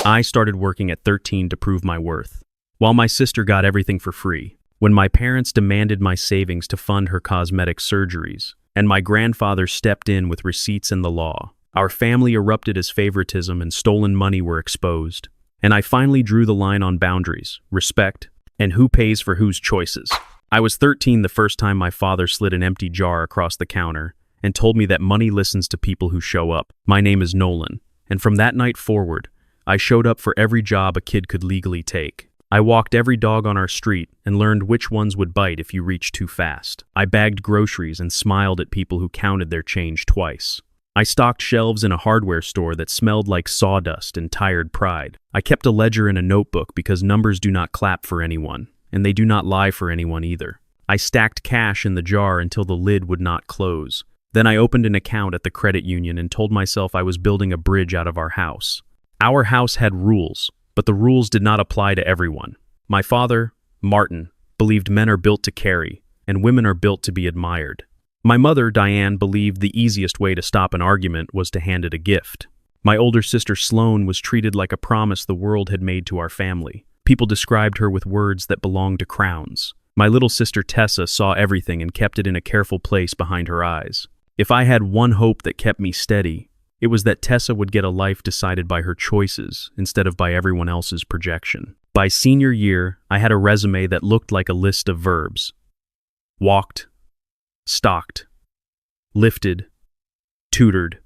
I started working at 13 to prove my worth, while my sister got everything for free. When my parents demanded my savings to fund her cosmetic surgeries, and my grandfather stepped in with receipts and the law, our family erupted as favoritism and stolen money were exposed. And I finally drew the line on boundaries, respect, and who pays for whose choices. I was 13 the first time my father slid an empty jar across the counter and told me that money listens to people who show up. My name is Nolan, and from that night forward, I showed up for every job a kid could legally take. I walked every dog on our street and learned which ones would bite if you reached too fast. I bagged groceries and smiled at people who counted their change twice. I stocked shelves in a hardware store that smelled like sawdust and tired pride. I kept a ledger in a notebook because numbers do not clap for anyone, and they do not lie for anyone either. I stacked cash in the jar until the lid would not close. Then I opened an account at the credit union and told myself I was building a bridge out of our house. Our house had rules, but the rules did not apply to everyone. My father, Martin, believed men are built to carry, and women are built to be admired. My mother, Diane, believed the easiest way to stop an argument was to hand it a gift. My older sister, Sloane, was treated like a promise the world had made to our family. People described her with words that belonged to crowns. My little sister, Tessa, saw everything and kept it in a careful place behind her eyes. If I had one hope that kept me steady, it was that Tessa would get a life decided by her choices instead of by everyone else's projection. By senior year, I had a resume that looked like a list of verbs. Walked, stocked, lifted, tutored,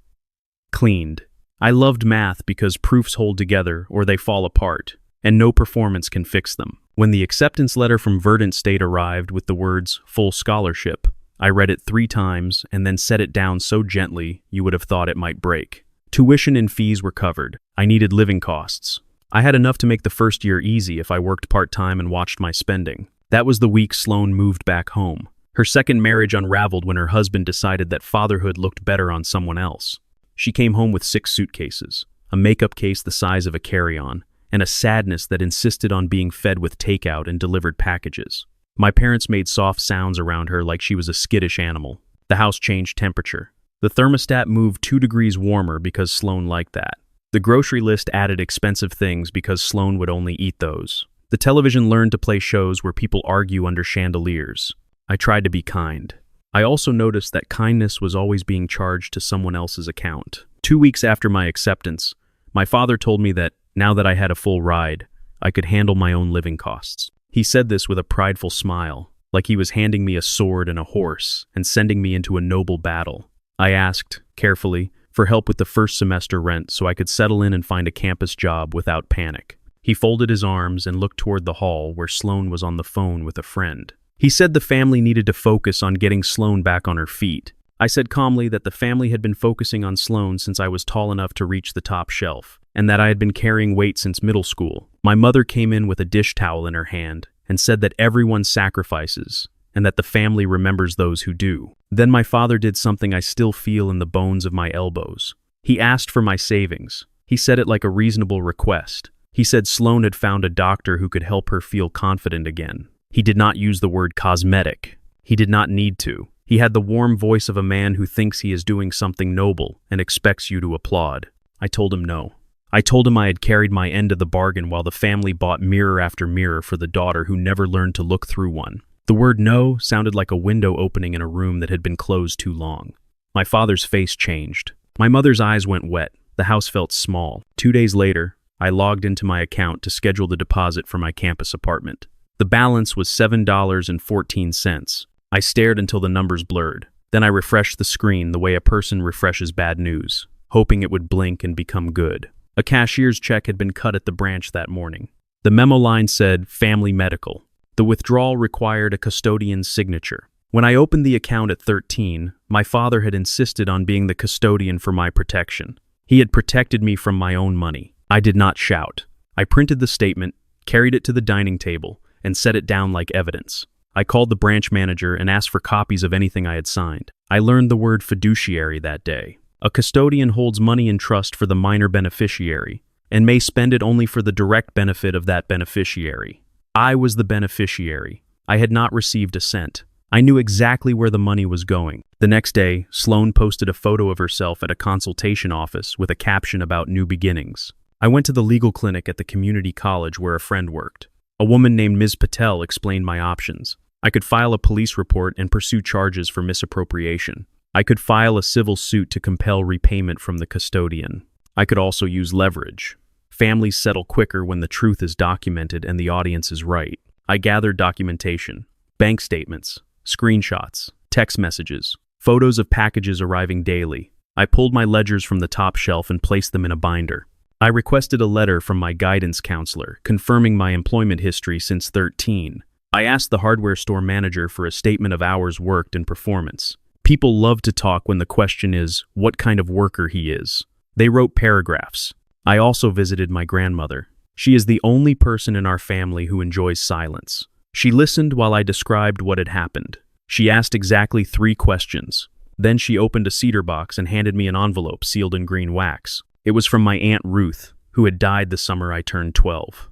cleaned. I loved math because proofs hold together or they fall apart, and no performance can fix them. When the acceptance letter from Verdant State arrived with the words full scholarship, I read it 3 times and then set it down so gently you would have thought it might break. Tuition and fees were covered. I needed living costs. I had enough to make the first year easy if I worked part-time and watched my spending. That was the week Sloane moved back home. Her second marriage unraveled when her husband decided that fatherhood looked better on someone else. She came home with 6 suitcases, a makeup case the size of a carry-on, and a sadness that insisted on being fed with takeout and delivered packages. My parents made soft sounds around her like she was a skittish animal. The house changed temperature. The thermostat moved 2 degrees warmer because Sloane liked that. The grocery list added expensive things because Sloane would only eat those. The television learned to play shows where people argue under chandeliers. I tried to be kind. I also noticed that kindness was always being charged to someone else's account. 2 weeks after my acceptance, my father told me that, now that I had a full ride, I could handle my own living costs. He said this with a prideful smile, like he was handing me a sword and a horse and sending me into a noble battle. I asked, carefully, for help with the first semester rent so I could settle in and find a campus job without panic. He folded his arms and looked toward the hall where Sloane was on the phone with a friend. He said the family needed to focus on getting Sloane back on her feet. I said calmly that the family had been focusing on Sloane since I was tall enough to reach the top shelf, and that I had been carrying weight since middle school. My mother came in with a dish towel in her hand and said that everyone sacrifices, and that the family remembers those who do. Then my father did something I still feel in the bones of my elbows. He asked for my savings. He said it like a reasonable request. He said Sloane had found a doctor who could help her feel confident again. He did not use the word cosmetic. He did not need to. He had the warm voice of a man who thinks he is doing something noble and expects you to applaud. I told him no. I told him I had carried my end of the bargain while the family bought mirror after mirror for the daughter who never learned to look through one. The word no sounded like a window opening in a room that had been closed too long. My father's face changed. My mother's eyes went wet. The house felt small. 2 days later, I logged into my account to schedule the deposit for my campus apartment. The balance was $7.14. I stared until the numbers blurred. Then I refreshed the screen the way a person refreshes bad news, hoping it would blink and become good. A cashier's check had been cut at the branch that morning. The memo line said, Family Medical. The withdrawal required a custodian's signature. When I opened the account at 13, my father had insisted on being the custodian for my protection. He had protected me from my own money. I did not shout. I printed the statement, carried it to the dining table, and set it down like evidence. I called the branch manager and asked for copies of anything I had signed. I learned the word fiduciary that day. A custodian holds money in trust for the minor beneficiary, and may spend it only for the direct benefit of that beneficiary. I was the beneficiary. I had not received a cent. I knew exactly where the money was going. The next day, Sloane posted a photo of herself at a consultation office with a caption about new beginnings. I went to the legal clinic at the community college where a friend worked. A woman named Ms. Patel explained my options. I could file a police report and pursue charges for misappropriation. I could file a civil suit to compel repayment from the custodian. I could also use leverage. Families settle quicker when the truth is documented and the audience is right. I gathered documentation, bank statements, screenshots, text messages, photos of packages arriving daily. I pulled my ledgers from the top shelf and placed them in a binder. I requested a letter from my guidance counselor confirming my employment history since 13. I asked the hardware store manager for a statement of hours worked and performance. People love to talk when the question is what kind of worker he is. They wrote paragraphs. I also visited my grandmother. She is the only person in our family who enjoys silence. She listened while I described what had happened. She asked exactly 3 questions. Then she opened a cedar box and handed me an envelope sealed in green wax. It was from my Aunt Ruth, who had died the summer I turned 12.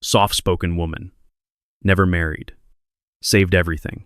Soft-spoken woman. Never married. Saved everything.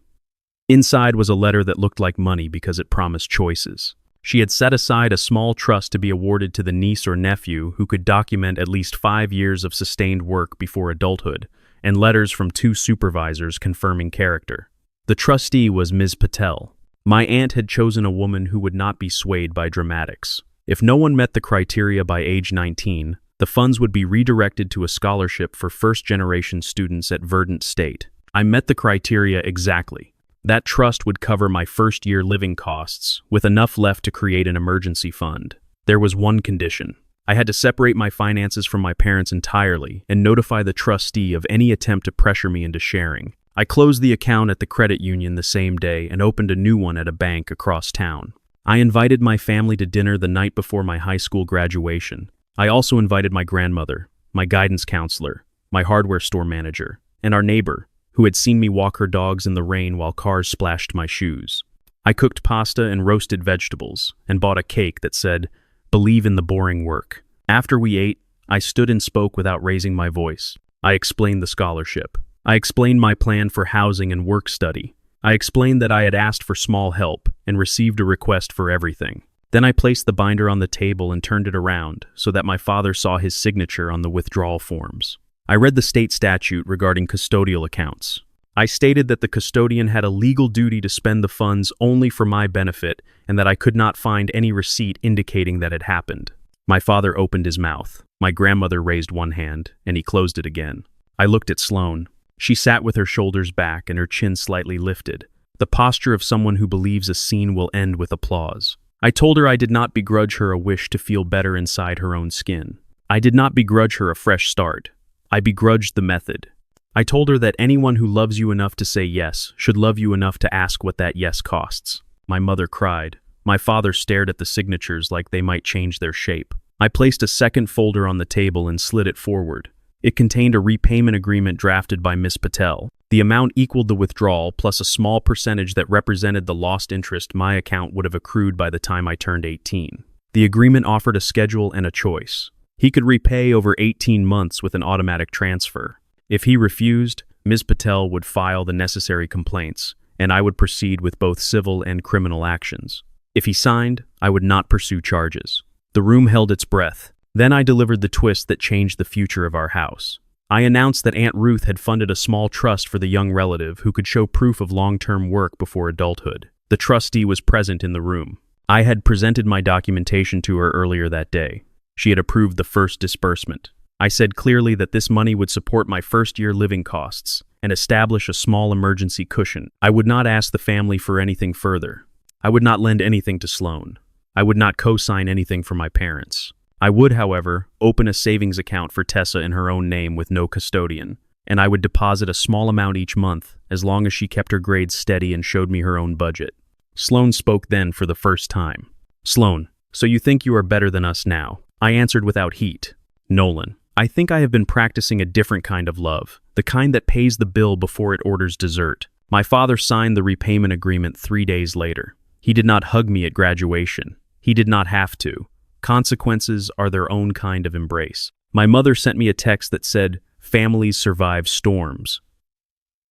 Inside was a letter that looked like money because it promised choices. She had set aside a small trust to be awarded to the niece or nephew who could document at least 5 years of sustained work before adulthood, and letters from 2 supervisors confirming character. The trustee was Ms. Patel. My aunt had chosen a woman who would not be swayed by dramatics. If no one met the criteria by age 19, the funds would be redirected to a scholarship for first-generation students at Verdant State. I met the criteria exactly. That trust would cover my first-year living costs, with enough left to create an emergency fund. There was one condition. I had to separate my finances from my parents entirely and notify the trustee of any attempt to pressure me into sharing. I closed the account at the credit union the same day and opened a new one at a bank across town. I invited my family to dinner the night before my high school graduation. I also invited my grandmother, my guidance counselor, my hardware store manager, and our neighbor, who had seen me walk her dogs in the rain while cars splashed my shoes. I cooked pasta and roasted vegetables, and bought a cake that said, "Believe in the boring work." After we ate, I stood and spoke without raising my voice. I explained the scholarship. I explained my plan for housing and work study. I explained that I had asked for small help and received a request for everything. Then I placed the binder on the table and turned it around so that my father saw his signature on the withdrawal forms. I read the state statute regarding custodial accounts. I stated that the custodian had a legal duty to spend the funds only for my benefit and that I could not find any receipt indicating that it happened. My father opened his mouth. My grandmother raised one hand, and he closed it again. I looked at Sloane. She sat with her shoulders back and her chin slightly lifted, the posture of someone who believes a scene will end with applause. I told her I did not begrudge her a wish to feel better inside her own skin. I did not begrudge her a fresh start. I begrudged the method. I told her that anyone who loves you enough to say yes should love you enough to ask what that yes costs. My mother cried. My father stared at the signatures like they might change their shape. I placed a second folder on the table and slid it forward. It contained a repayment agreement drafted by Miss Patel. The amount equaled the withdrawal plus a small percentage that represented the lost interest my account would have accrued by the time I turned 18. The agreement offered a schedule and a choice. He could repay over 18 months with an automatic transfer. If he refused, Ms. Patel would file the necessary complaints, and I would proceed with both civil and criminal actions. If he signed, I would not pursue charges. The room held its breath. Then I delivered the twist that changed the future of our house. I announced that Aunt Ruth had funded a small trust for the young relative who could show proof of long-term work before adulthood. The trustee was present in the room. I had presented my documentation to her earlier that day. She had approved the first disbursement. I said clearly that this money would support my first-year living costs and establish a small emergency cushion. I would not ask the family for anything further. I would not lend anything to Sloane. I would not co-sign anything for my parents. I would, however, open a savings account for Tessa in her own name with no custodian, and I would deposit a small amount each month as long as she kept her grades steady and showed me her own budget. Sloane spoke then for the first time. "Sloane, so you think you are better than us now?" I answered without heat. "Nolan, I think I have been practicing a different kind of love, the kind that pays the bill before it orders dessert." My father signed the repayment agreement 3 days later. He did not hug me at graduation. He did not have to. Consequences are their own kind of embrace. My mother sent me a text that said, "Families survive storms."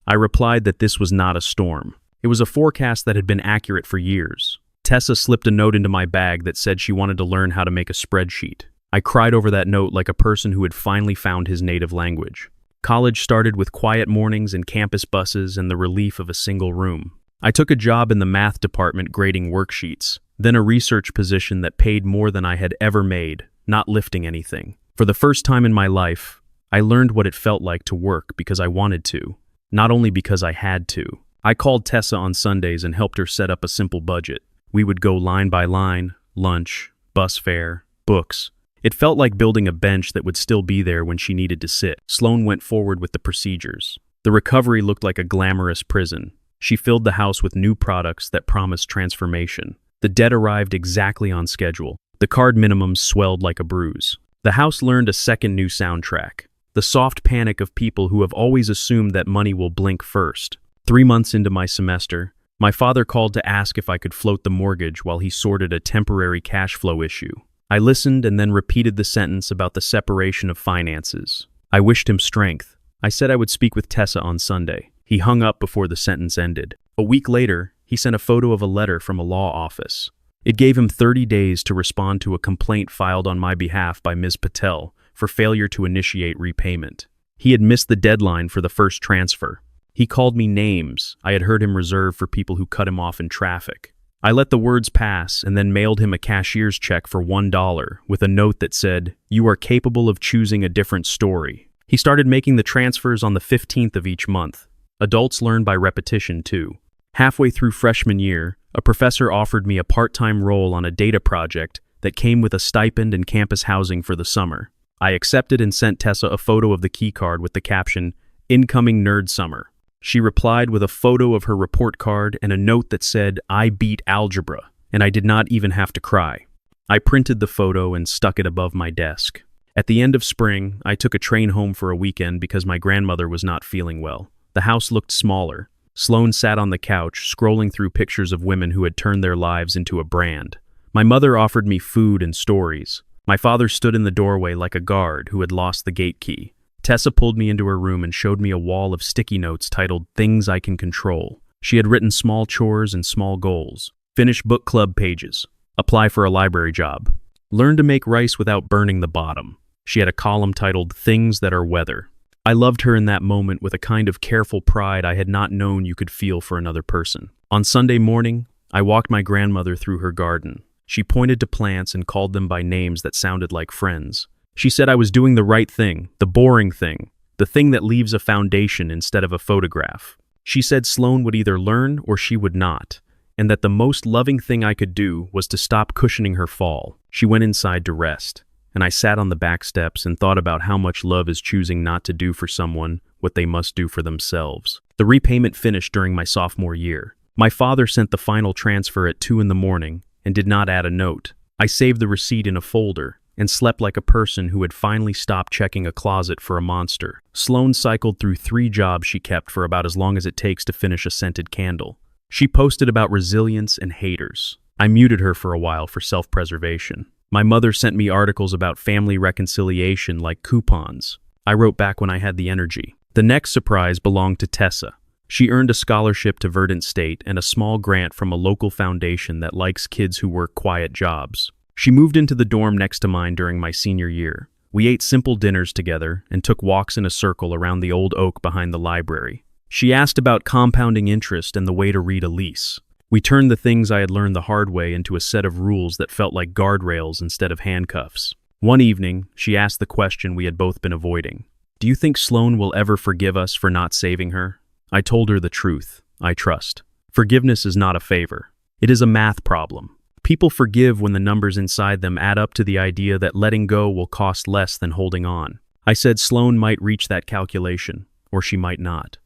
I replied that this was not a storm. It was a forecast that had been accurate for years. Tessa slipped a note into my bag that said she wanted to learn how to make a spreadsheet. I cried over that note like a person who had finally found his native language. College started with quiet mornings and campus buses and the relief of a single room. I took a job in the math department grading worksheets, then a research position that paid more than I had ever made, not lifting anything. For the first time in my life, I learned what it felt like to work because I wanted to, not only because I had to. I called Tessa on Sundays and helped her set up a simple budget. We would go line by line, lunch, bus fare, books. It felt like building a bench that would still be there when she needed to sit. Sloan went forward with the procedures. The recovery looked like a glamorous prison. She filled the house with new products that promised transformation. The debt arrived exactly on schedule. The card minimums swelled like a bruise. The house learned a second new soundtrack. The soft panic of people who have always assumed that money will blink first. 3 months into my semester, my father called to ask if I could float the mortgage while he sorted a temporary cash flow issue. I listened and then repeated the sentence about the separation of finances. I wished him strength. I said I would speak with Tessa on Sunday. He hung up before the sentence ended. A week later, he sent a photo of a letter from a law office. It gave him 30 days to respond to a complaint filed on my behalf by Ms. Patel for failure to initiate repayment. He had missed the deadline for the first transfer. He called me names I had heard him reserve for people who cut him off in traffic. I let the words pass and then mailed him a cashier's check for $1 with a note that said, "You are capable of choosing a different story." He started making the transfers on the 15th of each month. Adults learn by repetition, too. Halfway through freshman year, a professor offered me a part-time role on a data project that came with a stipend and campus housing for the summer. I accepted and sent Tessa a photo of the keycard with the caption, "Incoming Nerd Summer." She replied with a photo of her report card and a note that said, "I beat algebra," and I did not even have to cry. I printed the photo and stuck it above my desk. At the end of spring, I took a train home for a weekend because my grandmother was not feeling well. The house looked smaller. Sloan sat on the couch, scrolling through pictures of women who had turned their lives into a brand. My mother offered me food and stories. My father stood in the doorway like a guard who had lost the gate key. Tessa pulled me into her room and showed me a wall of sticky notes titled "Things I Can Control." She had written small chores and small goals. Finish book club pages. Apply for a library job. Learn to make rice without burning the bottom. She had a column titled "Things That Are Weather." I loved her in that moment with a kind of careful pride I had not known you could feel for another person. On Sunday morning, I walked my grandmother through her garden. She pointed to plants and called them by names that sounded like friends. She said I was doing the right thing, the boring thing, the thing that leaves a foundation instead of a photograph. She said Sloan would either learn or she would not, and that the most loving thing I could do was to stop cushioning her fall. She went inside to rest, and I sat on the back steps and thought about how much love is choosing not to do for someone what they must do for themselves. The repayment finished during my sophomore year. My father sent the final transfer at 2 a.m. and did not add a note. I saved the receipt in a folder and slept like a person who had finally stopped checking a closet for a monster. Sloan cycled through 3 jobs she kept for about as long as it takes to finish a scented candle. She posted about resilience and haters. I muted her for a while for self-preservation. My mother sent me articles about family reconciliation like coupons. I wrote back when I had the energy. The next surprise belonged to Tessa. She earned a scholarship to Verdant State and a small grant from a local foundation that likes kids who work quiet jobs. She moved into the dorm next to mine during my senior year. We ate simple dinners together and took walks in a circle around the old oak behind the library. She asked about compounding interest and the way to read a lease. We turned the things I had learned the hard way into a set of rules that felt like guardrails instead of handcuffs. One evening, she asked the question we had both been avoiding. "Do you think Sloan will ever forgive us for not saving her?" I told her the truth. I trust. Forgiveness is not a favor. It is a math problem. People forgive when the numbers inside them add up to the idea that letting go will cost less than holding on. I said Sloan might reach that calculation, or she might not.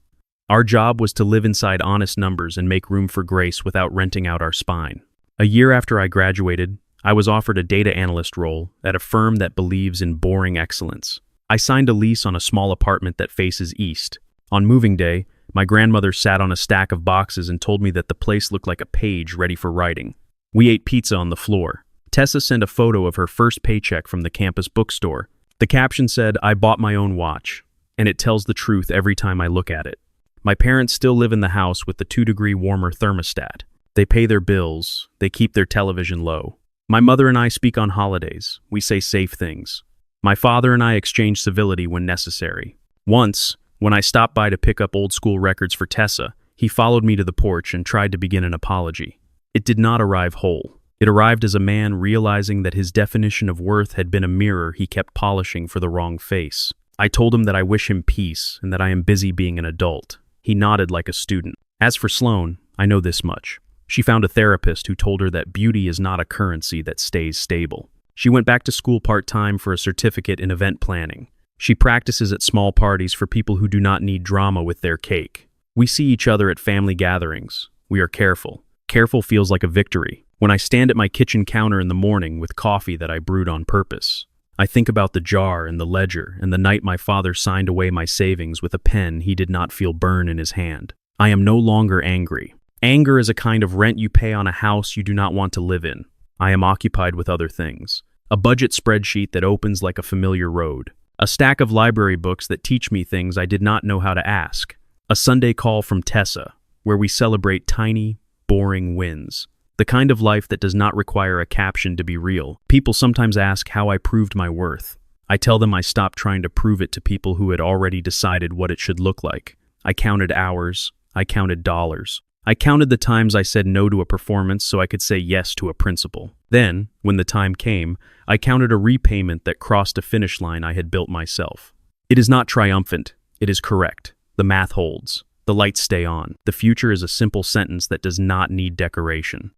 Our job was to live inside honest numbers and make room for grace without renting out our spine. A year after I graduated, I was offered a data analyst role at a firm that believes in boring excellence. I signed a lease on a small apartment that faces east. On moving day, my grandmother sat on a stack of boxes and told me that the place looked like a page ready for writing. We ate pizza on the floor. Tessa sent a photo of her first paycheck from the campus bookstore. The caption said, "I bought my own watch," and it tells the truth every time I look at it. My parents still live in the house with the 2-degree warmer thermostat. They pay their bills, they keep their television low. My mother and I speak on holidays. We say safe things. My father and I exchange civility when necessary. Once, when I stopped by to pick up old school records for Tessa, he followed me to the porch and tried to begin an apology. It did not arrive whole. It arrived as a man realizing that his definition of worth had been a mirror he kept polishing for the wrong face. I told him that I wish him peace and that I am busy being an adult. He nodded like a student. As for Sloane, I know this much. She found a therapist who told her that beauty is not a currency that stays stable. She went back to school part-time for a certificate in event planning. She practices at small parties for people who do not need drama with their cake. We see each other at family gatherings. We are careful. Careful feels like a victory. When I stand at my kitchen counter in the morning with coffee that I brewed on purpose, I think about the jar and the ledger and the night my father signed away my savings with a pen he did not feel burn in his hand. I am no longer angry. Anger is a kind of rent you pay on a house you do not want to live in. I am occupied with other things. A budget spreadsheet that opens like a familiar road. A stack of library books that teach me things I did not know how to ask. A Sunday call from Tessa, where we celebrate tiny, boring wins. The kind of life that does not require a caption to be real. People sometimes ask how I proved my worth. I tell them I stopped trying to prove it to people who had already decided what it should look like. I counted hours. I counted dollars. I counted the times I said no to a performance so I could say yes to a principle. Then, when the time came, I counted a repayment that crossed a finish line I had built myself. It is not triumphant. It is correct. The math holds. The lights stay on. The future is a simple sentence that does not need decoration.